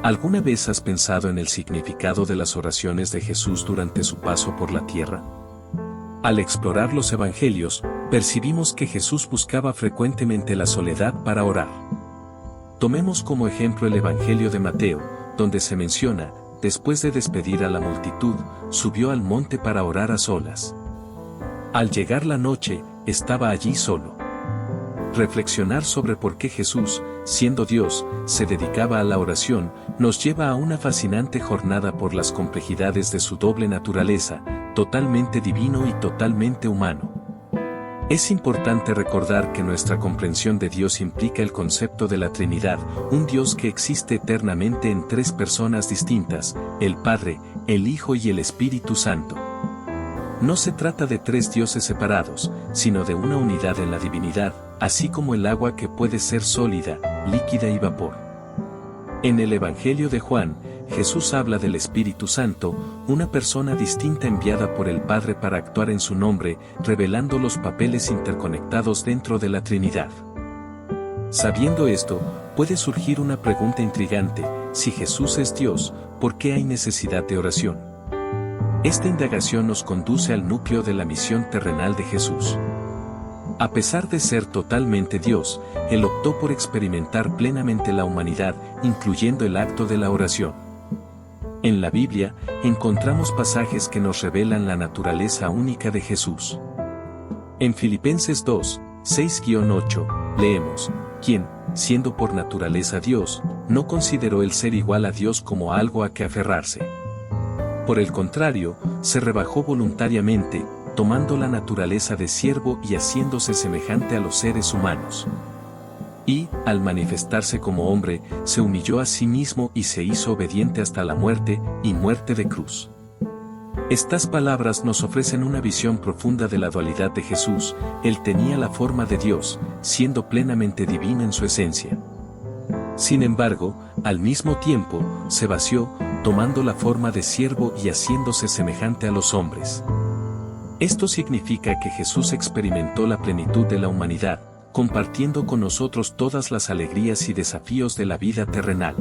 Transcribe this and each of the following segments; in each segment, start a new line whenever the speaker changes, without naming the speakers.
¿Alguna vez has pensado en el significado de las oraciones de Jesús durante su paso por la tierra? Al explorar los evangelios, percibimos que Jesús buscaba frecuentemente la soledad para orar. Tomemos como ejemplo el Evangelio de Mateo, donde se menciona, después de despedir a la multitud, subió al monte para orar a solas. Al llegar la noche, estaba allí solo. Reflexionar sobre por qué Jesús, siendo Dios, se dedicaba a la oración, nos lleva a una fascinante jornada por las complejidades de su doble naturaleza, totalmente divino y totalmente humano. Es importante recordar que nuestra comprensión de Dios implica el concepto de la Trinidad, un Dios que existe eternamente en tres personas distintas, el Padre, el Hijo y el Espíritu Santo. No se trata de tres dioses separados, sino de una unidad en la divinidad, así como el agua que puede ser sólida, líquida y vapor. En el Evangelio de Juan, Jesús habla del Espíritu Santo, una persona distinta enviada por el Padre para actuar en su nombre, revelando los papeles interconectados dentro de la Trinidad. Sabiendo esto, puede surgir una pregunta intrigante: si Jesús es Dios, ¿por qué hay necesidad de oración? Esta indagación nos conduce al núcleo de la misión terrenal de Jesús. A pesar de ser totalmente Dios, Él optó por experimentar plenamente la humanidad, incluyendo el acto de la oración. En la Biblia, encontramos pasajes que nos revelan la naturaleza única de Jesús. En Filipenses 2, 6-8, leemos: quien, siendo por naturaleza Dios, no consideró el ser igual a Dios como algo a que aferrarse. Por el contrario, se rebajó voluntariamente, tomando la naturaleza de siervo y haciéndose semejante a los seres humanos. Y, al manifestarse como hombre, se humilló a sí mismo y se hizo obediente hasta la muerte, y muerte de cruz. Estas palabras nos ofrecen una visión profunda de la dualidad de Jesús. Él tenía la forma de Dios, siendo plenamente divino en su esencia. Sin embargo, al mismo tiempo, se vació, tomando la forma de siervo y haciéndose semejante a los hombres. Esto significa que Jesús experimentó la plenitud de la humanidad, compartiendo con nosotros todas las alegrías y desafíos de la vida terrenal.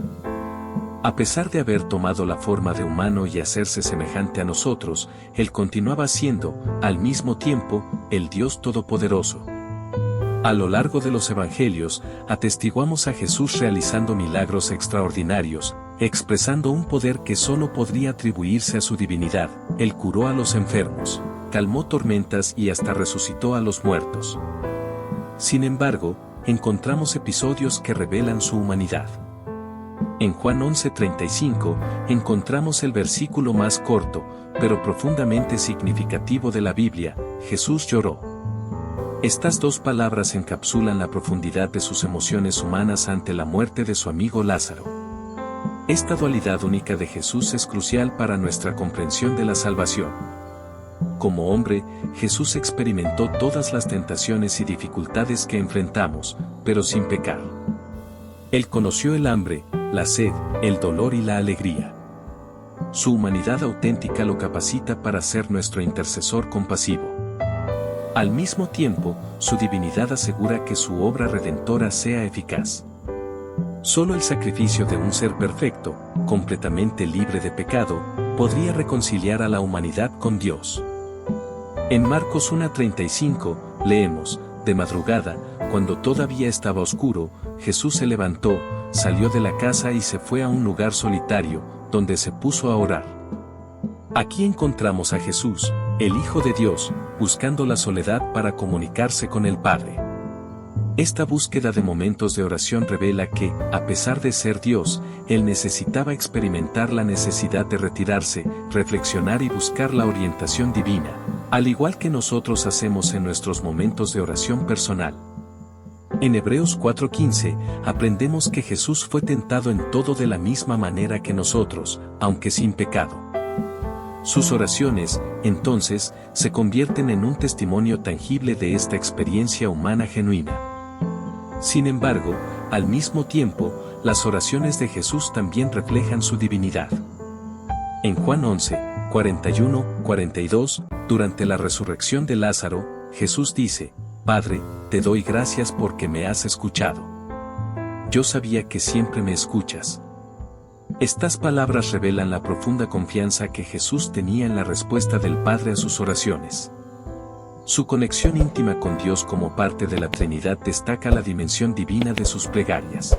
A pesar de haber tomado la forma de humano y hacerse semejante a nosotros, Él continuaba siendo, al mismo tiempo, el Dios Todopoderoso. A lo largo de los Evangelios, atestiguamos a Jesús realizando milagros extraordinarios, expresando un poder que solo podría atribuirse a su divinidad. Él curó a los enfermos, calmó tormentas y hasta resucitó a los muertos. Sin embargo, encontramos episodios que revelan su humanidad. En Juan 11:35, encontramos el versículo más corto, pero profundamente significativo de la Biblia: Jesús lloró. Estas dos palabras encapsulan la profundidad de sus emociones humanas ante la muerte de su amigo Lázaro. Esta dualidad única de Jesús es crucial para nuestra comprensión de la salvación. Como hombre, Jesús experimentó todas las tentaciones y dificultades que enfrentamos, pero sin pecar. Él conoció el hambre, la sed, el dolor y la alegría. Su humanidad auténtica lo capacita para ser nuestro intercesor compasivo. Al mismo tiempo, su divinidad asegura que su obra redentora sea eficaz. Solo el sacrificio de un ser perfecto, completamente libre de pecado, podría reconciliar a la humanidad con Dios. En Marcos 1:35, leemos: de madrugada, cuando todavía estaba oscuro, Jesús se levantó, salió de la casa y se fue a un lugar solitario, donde se puso a orar. Aquí encontramos a Jesús, el Hijo de Dios, buscando la soledad para comunicarse con el Padre. Esta búsqueda de momentos de oración revela que, a pesar de ser Dios, Él necesitaba experimentar la necesidad de retirarse, reflexionar y buscar la orientación divina, al igual que nosotros hacemos en nuestros momentos de oración personal. En Hebreos 4:15, aprendemos que Jesús fue tentado en todo de la misma manera que nosotros, aunque sin pecado. Sus oraciones, entonces, se convierten en un testimonio tangible de esta experiencia humana genuina. Sin embargo, al mismo tiempo, las oraciones de Jesús también reflejan su divinidad. En Juan 11:41-42, durante la resurrección de Lázaro, Jesús dice: Padre, te doy gracias porque me has escuchado. Yo sabía que siempre me escuchas. Estas palabras revelan la profunda confianza que Jesús tenía en la respuesta del Padre a sus oraciones. Su conexión íntima con Dios como parte de la Trinidad destaca la dimensión divina de sus plegarias.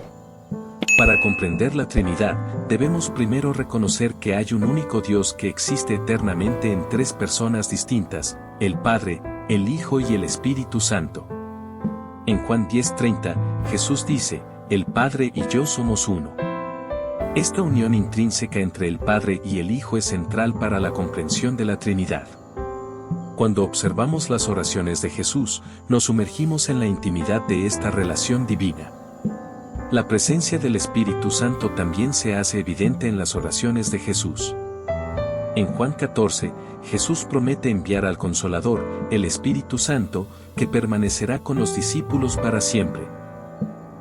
Para comprender la Trinidad, debemos primero reconocer que hay un único Dios que existe eternamente en tres personas distintas, el Padre, el Hijo y el Espíritu Santo. En Juan 10:30, Jesús dice, el Padre y yo somos uno. Esta unión intrínseca entre el Padre y el Hijo es central para la comprensión de la Trinidad. Cuando observamos las oraciones de Jesús, nos sumergimos en la intimidad de esta relación divina. La presencia del Espíritu Santo también se hace evidente en las oraciones de Jesús. En Juan 14, Jesús promete enviar al Consolador, el Espíritu Santo, que permanecerá con los discípulos para siempre.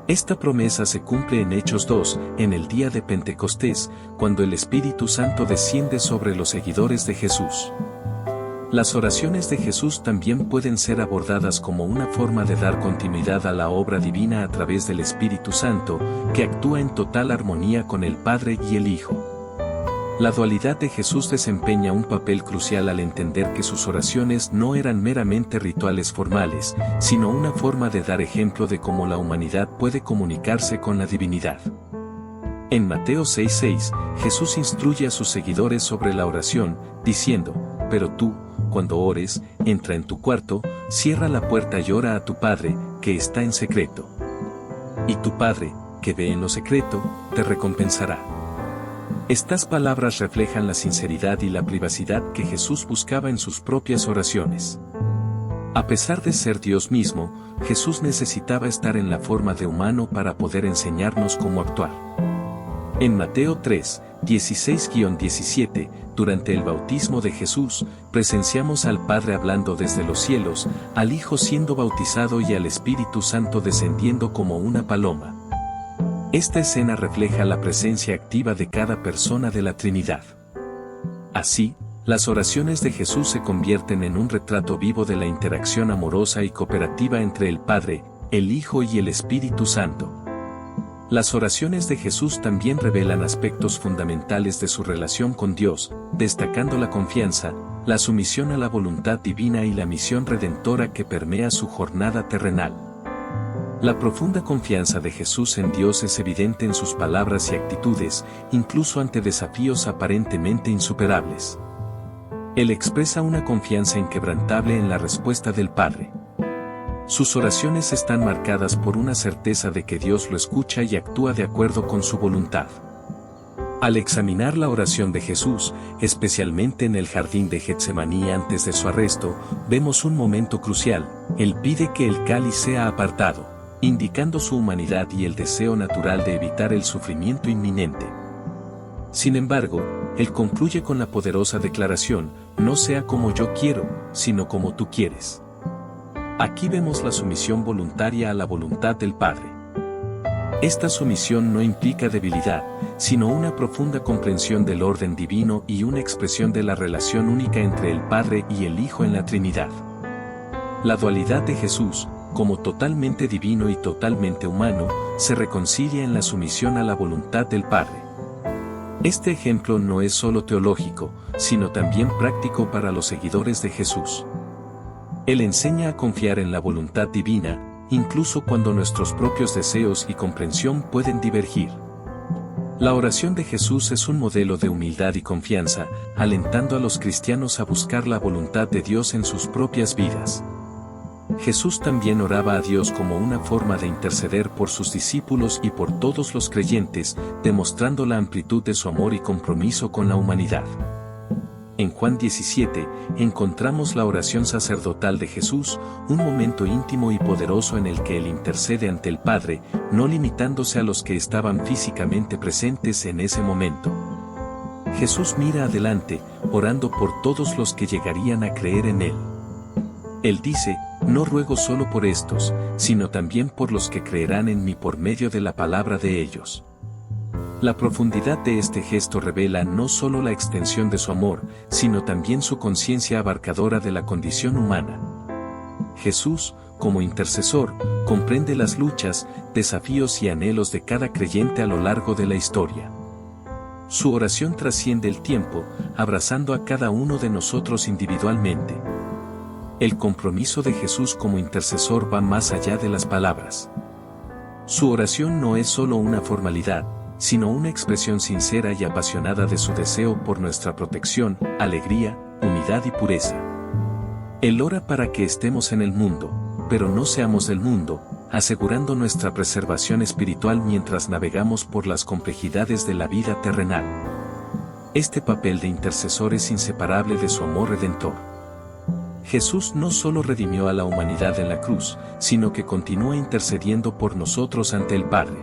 Esta promesa se cumple en Hechos 2, en el día de Pentecostés, cuando el Espíritu Santo desciende sobre los seguidores de Jesús. Las oraciones de Jesús también pueden ser abordadas como una forma de dar continuidad a la obra divina a través del Espíritu Santo, que actúa en total armonía con el Padre y el Hijo. La dualidad de Jesús desempeña un papel crucial al entender que sus oraciones no eran meramente rituales formales, sino una forma de dar ejemplo de cómo la humanidad puede comunicarse con la divinidad. En Mateo 6:6, Jesús instruye a sus seguidores sobre la oración, diciendo, pero tú, cuando ores, entra en tu cuarto, cierra la puerta y ora a tu Padre, que está en secreto. Y tu Padre, que ve en lo secreto, te recompensará. Estas palabras reflejan la sinceridad y la privacidad que Jesús buscaba en sus propias oraciones. A pesar de ser Dios mismo, Jesús necesitaba estar en la forma de humano para poder enseñarnos cómo actuar. En Mateo 3, 16-17, durante el bautismo de Jesús, presenciamos al Padre hablando desde los cielos, al Hijo siendo bautizado y al Espíritu Santo descendiendo como una paloma. Esta escena refleja la presencia activa de cada persona de la Trinidad. Así, las oraciones de Jesús se convierten en un retrato vivo de la interacción amorosa y cooperativa entre el Padre, el Hijo y el Espíritu Santo. Las oraciones de Jesús también revelan aspectos fundamentales de su relación con Dios, destacando la confianza, la sumisión a la voluntad divina y la misión redentora que permea su jornada terrenal. La profunda confianza de Jesús en Dios es evidente en sus palabras y actitudes, incluso ante desafíos aparentemente insuperables. Él expresa una confianza inquebrantable en la respuesta del Padre. Sus oraciones están marcadas por una certeza de que Dios lo escucha y actúa de acuerdo con su voluntad. Al examinar la oración de Jesús, especialmente en el jardín de Getsemaní antes de su arresto, vemos un momento crucial. Él pide que el cáliz sea apartado, indicando su humanidad y el deseo natural de evitar el sufrimiento inminente. Sin embargo, él concluye con la poderosa declaración, no sea como yo quiero, sino como tú quieres. Aquí vemos la sumisión voluntaria a la voluntad del Padre. Esta sumisión no implica debilidad, sino una profunda comprensión del orden divino y una expresión de la relación única entre el Padre y el Hijo en la Trinidad. La dualidad de Jesús, como totalmente divino y totalmente humano, se reconcilia en la sumisión a la voluntad del Padre. Este ejemplo no es solo teológico, sino también práctico para los seguidores de Jesús. Él enseña a confiar en la voluntad divina, incluso cuando nuestros propios deseos y comprensión pueden divergir. La oración de Jesús es un modelo de humildad y confianza, alentando a los cristianos a buscar la voluntad de Dios en sus propias vidas. Jesús también oraba a Dios como una forma de interceder por sus discípulos y por todos los creyentes, demostrando la amplitud de su amor y compromiso con la humanidad. En Juan 17, encontramos la oración sacerdotal de Jesús, un momento íntimo y poderoso en el que Él intercede ante el Padre, no limitándose a los que estaban físicamente presentes en ese momento. Jesús mira adelante, orando por todos los que llegarían a creer en Él. Él dice, no ruego solo por estos, sino también por los que creerán en mí por medio de la palabra de ellos. La profundidad de este gesto revela no solo la extensión de su amor, sino también su conciencia abarcadora de la condición humana. Jesús, como intercesor, comprende las luchas, desafíos y anhelos de cada creyente a lo largo de la historia. Su oración trasciende el tiempo, abrazando a cada uno de nosotros individualmente. El compromiso de Jesús como intercesor va más allá de las palabras. Su oración no es solo una formalidad, sino una expresión sincera y apasionada de su deseo por nuestra protección, alegría, unidad y pureza. Él ora para que estemos en el mundo, pero no seamos del mundo, asegurando nuestra preservación espiritual mientras navegamos por las complejidades de la vida terrenal. Este papel de intercesor es inseparable de su amor redentor. Jesús no solo redimió a la humanidad en la cruz, sino que continúa intercediendo por nosotros ante el Padre.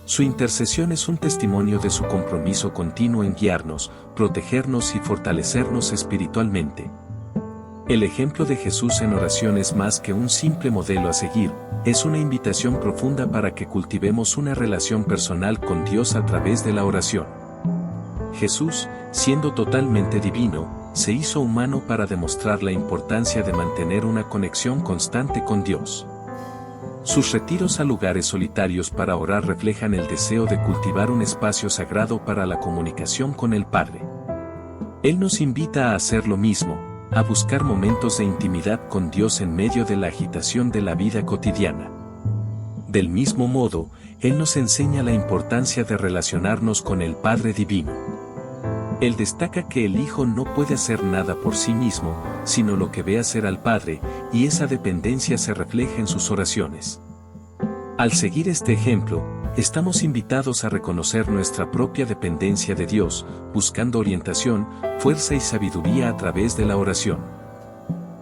Su intercesión es un testimonio de su compromiso continuo en guiarnos, protegernos y fortalecernos espiritualmente. El ejemplo de Jesús en oración es más que un simple modelo a seguir, es una invitación profunda para que cultivemos una relación personal con Dios a través de la oración. Jesús, siendo totalmente divino, se hizo humano para demostrar la importancia de mantener una conexión constante con Dios. Sus retiros a lugares solitarios para orar reflejan el deseo de cultivar un espacio sagrado para la comunicación con el Padre. Él nos invita a hacer lo mismo, a buscar momentos de intimidad con Dios en medio de la agitación de la vida cotidiana. Del mismo modo, Él nos enseña la importancia de relacionarnos con el Padre Divino. Él destaca que el Hijo no puede hacer nada por sí mismo, sino lo que ve hacer al Padre, y esa dependencia se refleja en sus oraciones. Al seguir este ejemplo, estamos invitados a reconocer nuestra propia dependencia de Dios, buscando orientación, fuerza y sabiduría a través de la oración.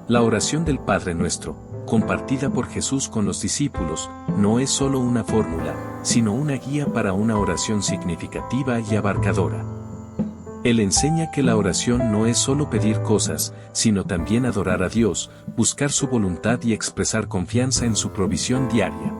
La oración del Padre Nuestro, compartida por Jesús con los discípulos, no es solo una fórmula, sino una guía para una oración significativa y abarcadora. Él enseña que la oración no es solo pedir cosas, sino también adorar a Dios, buscar su voluntad y expresar confianza en su provisión diaria.